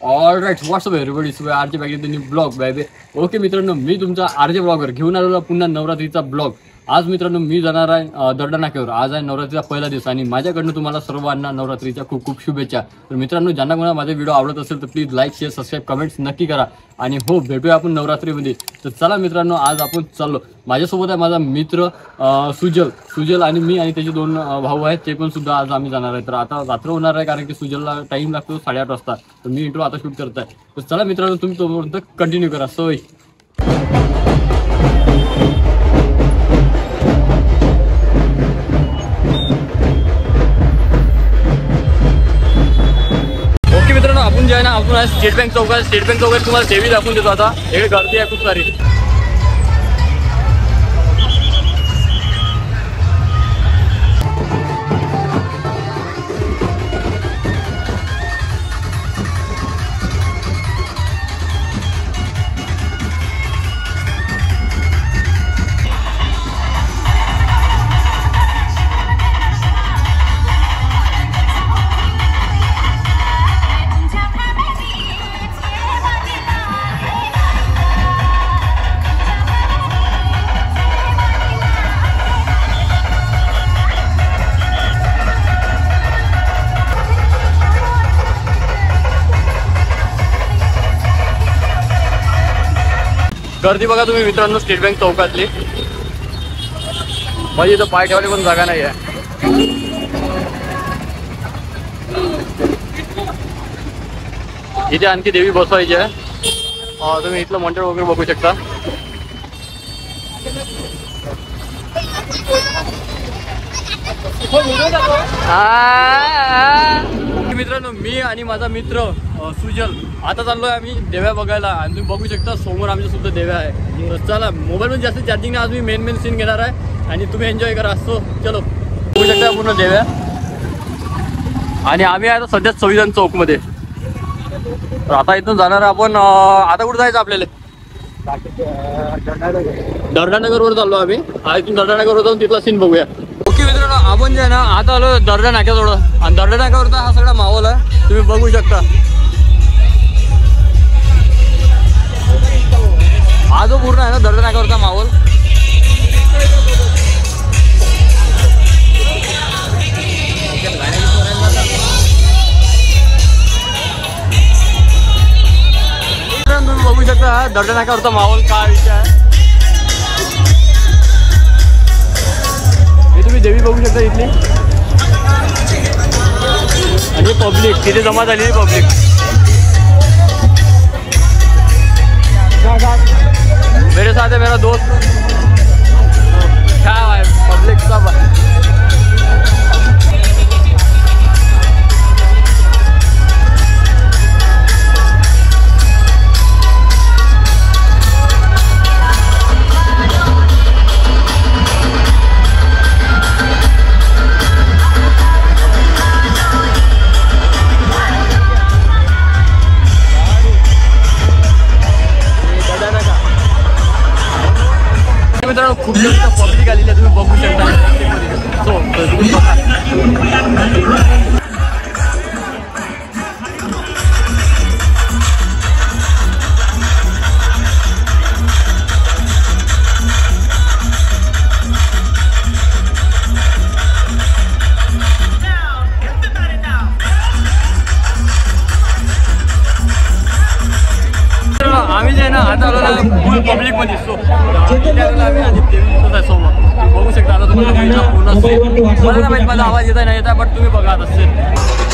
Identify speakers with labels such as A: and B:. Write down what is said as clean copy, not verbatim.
A: All right, what's up everybody, so RJ back in the new blog by. Okay मित्रांनो, मी तुमचा RJ blogger घेऊन आलेला पुन्हा नवरात्रीचा ब्लॉग. आज मित्रांनो मी जाणार आहे दर्डा नाक्यावर. आज आहे नवरात्रीचा पहिला दिवस आणि माझ्याकडनं तुम्हाला सर्वांना नवरात्रीच्या खूप खूप शुभेच्छा. तर मित्रांनो, ज्यांना कोणाला माझा व्हिडिओ आवडत असेल तर please like, share, subscribe, comments नक्की करा. आणि हो, भेटूया आपण नवरात्रीमध्ये. तर चला मित्रांनो, आज आपण चाललो. माझ्यासोबत आहे माझा मित्र सुजल आणि मी आणि त्याचे 2 भाऊ आहेत, ते पण सुद्धा आज आम्ही जाणार आहे. तर आता रात्र होणार आहे कारण की सुजलला टाईम लागतो 8:30 वाजता. तर मी इंट्रो आता शूट करत आहे. तर चला मित्रांनो, तुम्ही तोपर्यंत कंटिन्यू करा. सोय आपण जे आहे ना, आपण स्टेट बँक चौकात तुम्हाला देवी दाखवून देतो. आता हे गर्दी आहे खूप सारी. गर्दी बघा तुम्ही मित्रांनो, स्टेट बँक चौकातली. म्हणजे इथं पाय ठेवायला पण जागा नाही आहे. इथे आणखी देवी बसवायची आहे. तुम्ही इथलं मंडळ वगैरे बघू शकता. मित्रांनो, मी आणि माझा मित्र सुजल आता चाललोय आम्ही देव्या बघायला. आणि तुम्ही बघू शकता समोर आमच्या सुद्धा देव्या आहे. तर चला, मोबाईलमध्ये जास्त चार्जिंग नाही, आज मी मेन सीन घेणार आहे आणि तुम्ही एन्जॉय करा. असतो चलो, बघू शकता पूर्ण देव्या. आणि आम्ही आता सध्या संविधान चौकमध्ये. तर आता इथून जाणार आपण. आता कुठं जायचं आपल्याला? दर्डानगरवर चाललो आम्ही. इथून दर्डानगरवर जाऊन तिथला सीन बघूया. ओके मित्रांनो, आपण जे आहे ना आता आलो दर्डा नाक्याजवळ. आणि दर्डा नाक्यावरचा हा सगळा माहोल आहे, तुम्ही बघू शकता. हा जो पूर्ण आहे ना दर्डा नाक्यावरचा माहोल. तुम्ही बघू शकता दर्डा नाक्यावरचा माहोल काय विषय आहे. तुम्ही देवी बघू शकता इथली. आणि पब्लिक तिथे जमा झालेली पब्लिक. मेरे साथ है मेरा दोस्त. क्या है पब्लिक सब. मित्रांनो, खूप जास्त पब्लिक आलेली आहे, तुम्ही बघू शकता. आम्ही जे ना आता आलो ना फुल पब्लिक मध्ये. सो आम्ही आधी देवीचं समोर बघू शकता. आता तुम्हाला पूर्ण मला माहिती माझा आवाज येत नाही येत, बट तुम्ही बघा असेल.